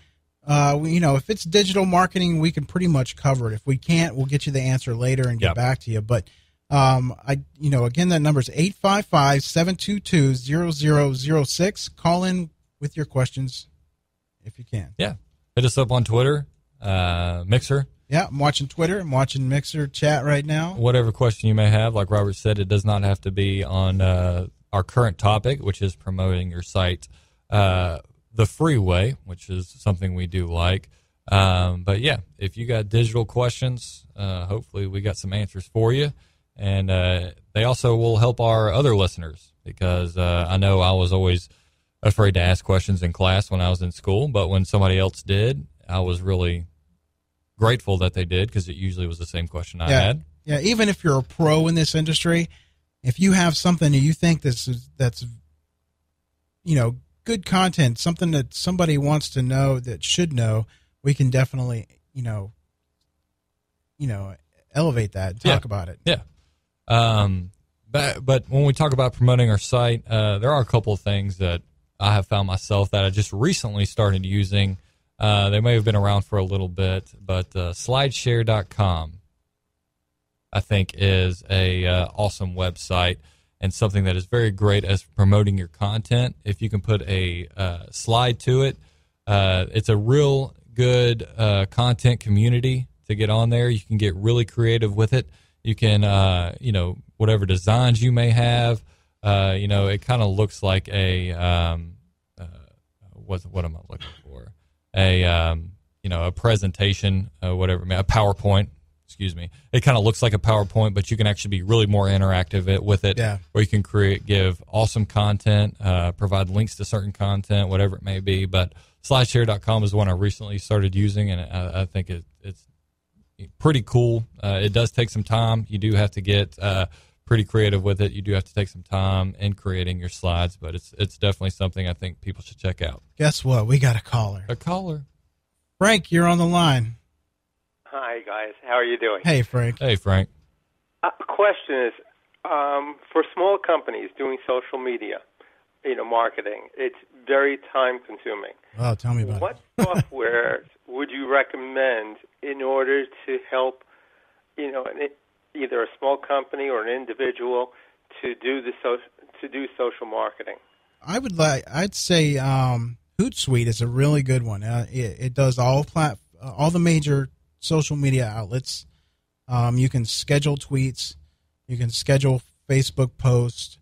If it's digital marketing, we can pretty much cover it. If we can't, we'll get you the answer later and get back to you. But again, that number is 855-722-0006. Call in with your questions if you can. Yeah. Hit us up on Twitter, Mixer. Yeah, I'm watching Twitter. I'm watching Mixer chat right now. Whatever question you may have, like Robert said, it does not have to be on our current topic, which is promoting your site the free way, which is something we do like. But yeah, if you got digital questions, hopefully we got some answers for you. And they also will help our other listeners, because I know I was always afraid to ask questions in class when I was in school, but when somebody else did, I was really grateful that they did, because it usually was the same question I had. Yeah, even if you're a pro in this industry, if you have something that you think that's good content, something that somebody wants to know, that should know, we can definitely elevate that and talk about it. Yeah. But when we talk about promoting our site, there are a couple of things that I have found myself that I just recently started using. They may have been around for a little bit, but slideshare.com, I think, is a awesome website and something that is very great as promoting your content. If you can put a slide to it, it's a real good content community to get on there. You can get really creative with it. You can, whatever designs you may have, it kind of looks like a, what am I looking for? A presentation, a PowerPoint. Excuse me. It kind of looks like a PowerPoint, but you can actually be really more interactive with it. Yeah. Where you can give awesome content, provide links to certain content, whatever it may be. But slideshare.com is one I recently started using, and I think it's pretty cool. It does take some time. You do have to get pretty creative with it. You do have to take some time in creating your slides, but it's definitely something I think people should check out. Guess what? We got a caller. A caller. Frank, you're on the line. Hi, guys. How are you doing? Hey, Frank. Hey, Frank. Question is, for small companies doing social media, marketing, it's very time-consuming. Oh, tell me about it. What software would you recommend in order to help, either a small company or an individual to do social marketing? I'd say Hootsuite is a really good one. It does all the major social media outlets. You can schedule tweets. You can schedule Facebook posts.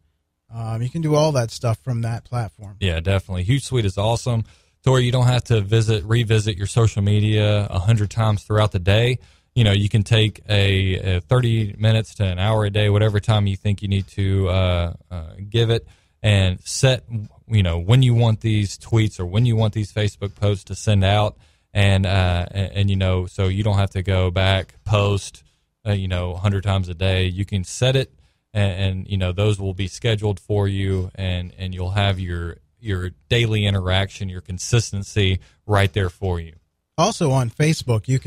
You can do all that stuff from that platform. Yeah, definitely. Hootsuite is awesome. To where you don't have to revisit your social media 100 times throughout the day. You can take a 30 minutes to an hour a day, whatever time you think you need to give it, and set, when you want these tweets or when you want these Facebook posts to send out. And so you don't have to go back, post, 100 times a day. You can set it, and those will be scheduled for you, and you'll have your daily interaction, your consistency right there for you. Also on Facebook, you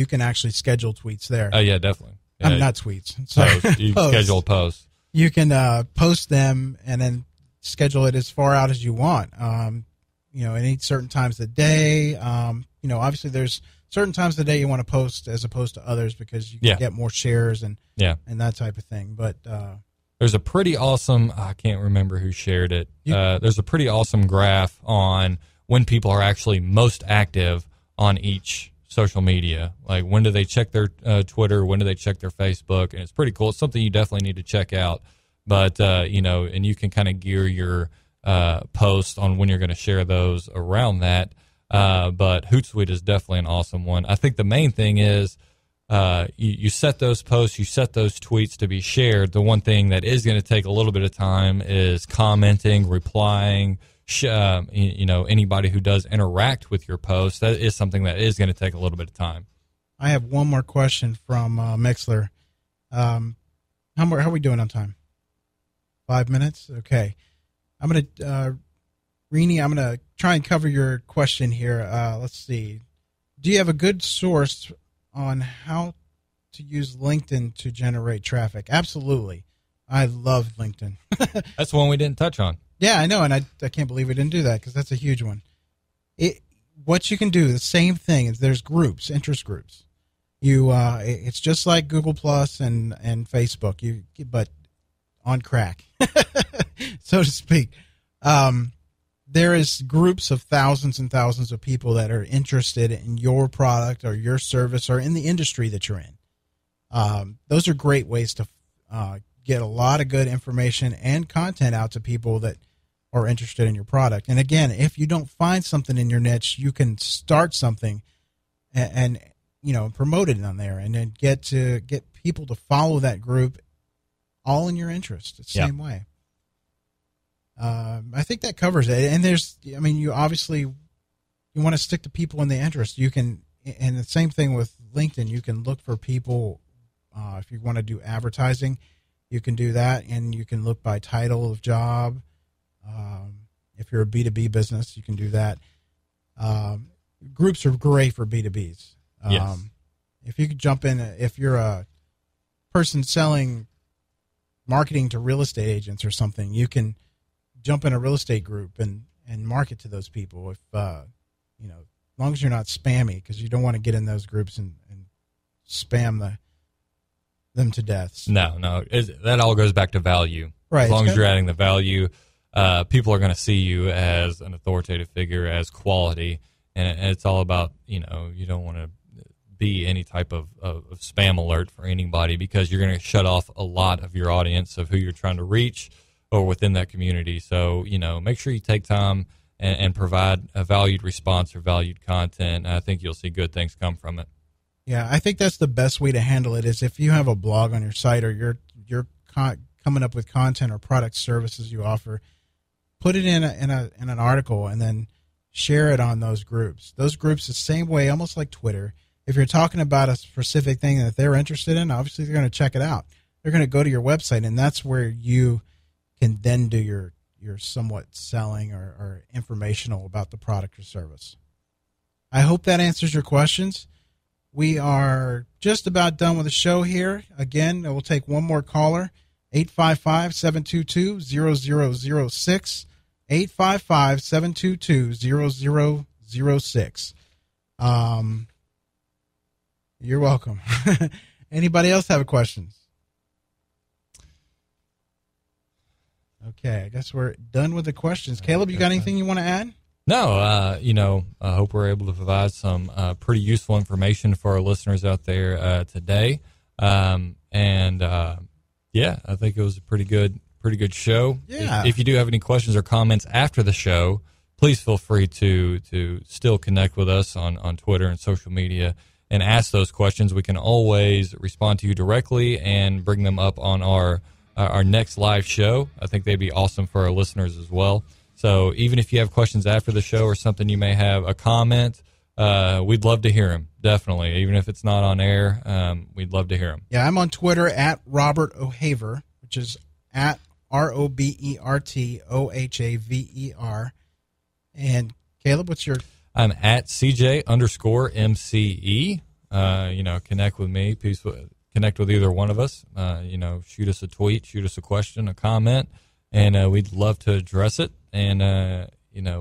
can actually schedule tweets there. Oh yeah, definitely. Yeah. Not tweets. Sorry. You schedule posts. You can post them and then schedule it as far out as you want. Any certain times of the day. Obviously there's certain times of the day you want to post as opposed to others because you can get more shares and that type of thing. But there's a pretty awesome, I can't remember who shared it. There's a pretty awesome graph on when people are actually most active on each social media. Like when do they check their Twitter, when do they check their Facebook, and it's pretty cool. It's something you definitely need to check out. But, and you can kind of gear your post on when you're going to share those around that. But Hootsuite is definitely an awesome one. I think the main thing is you set those posts, you set those tweets to be shared. The one thing that is going to take a little bit of time is commenting, replying. Anybody who does interact with your post, that is something that is going to take a little bit of time. I have one more question from Mixler. How are we doing on time? 5 minutes? Okay. I'm going to, Rini, I'm going to try and cover your question here. Let's see. Do you have a good source on how to use LinkedIn to generate traffic? Absolutely. I love LinkedIn. That's one we didn't touch on. Yeah, I know, and I can't believe we didn't do that because that's a huge one. what you can do, the same thing is there's groups, interest groups. It's just like Google Plus and Facebook, but on crack, so to speak. There is groups of thousands and thousands of people that are interested in your product or your service or in the industry that you're in. Those are great ways to get a lot of good information and content out to people that are interested in your product. And again, if you don't find something in your niche, you can start something and promote it on there, and then get people to follow that group, all in your interest. It's the same way. I think that covers it. And you obviously want to stick to people in the interest. You can, and the same thing with LinkedIn. You can look for people if you want to do advertising. You can do that, and you can look by title of job. If you're a B2B business, you can do that. Groups are great for B2Bs. Yes. If you could jump in, if you're a person selling marketing to real estate agents or something, you can jump in a real estate group and market to those people. If as long as you're not spammy, because you don't want to get in those groups and spam them to death. No, that all goes back to value. Right. As long as you're adding the value, people are going to see you as an authoritative figure, as quality, and it's all about, you don't want to be any type of spam alert for anybody, because you're going to shut off a lot of your audience of who you're trying to reach or within that community. So, make sure you take time and provide a valued response or valued content. I think you'll see good things come from it. Yeah, I think that's the best way to handle it, is if you have a blog on your site, or you're coming up with content or product services you offer, put it in an article and then share it on those groups. Those groups, the same way, almost like Twitter. If you're talking about a specific thing that they're interested in, obviously they're going to check it out. They're going to go to your website, and that's where you can then do your somewhat selling or informational about the product or service. I hope that answers your questions. We are just about done with the show here. Again, we'll take one more caller, 855-722-0006, 855-722-0006. You're welcome. Anybody else have questions? Okay, I guess we're done with the questions. Caleb, you got anything you want to add? No, I hope we're able to provide some pretty useful information for our listeners out there today. I think it was a pretty good show. Yeah. If you do have any questions or comments after the show, please feel free to still connect with us on Twitter and social media and ask those questions. We can always respond to you directly and bring them up on our next live show. I think they'd be awesome for our listeners as well. So even if you have questions after the show or something, you may have a comment, we'd love to hear them, definitely. Even if it's not on air, we'd love to hear them. Yeah, I'm on Twitter at Robert O'Haver, which is at ROBERTOHAVER. And Caleb, what's your... I'm at CJ_MCE. Connect with me. Connect with either one of us. Shoot us a tweet, shoot us a question, a comment, and we'd love to address it. And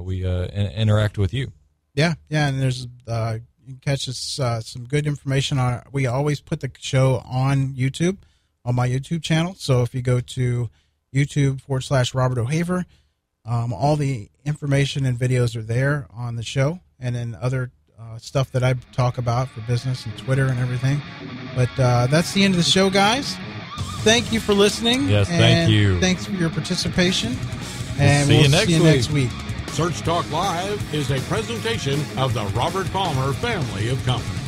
we interact with you. Yeah, and there's you can catch us some good information on. We always put the show on YouTube, on my YouTube channel. So if you go to YouTube.com/Robert O'Haver, all the information and videos are there on the show, and then other stuff that I talk about for business and Twitter and everything. But that's the end of the show, guys. Thank you for listening. Yes, thank you. Thanks for your participation. And we'll see you next week. Search Talk Live is a presentation of the Robert Palmer family of companies.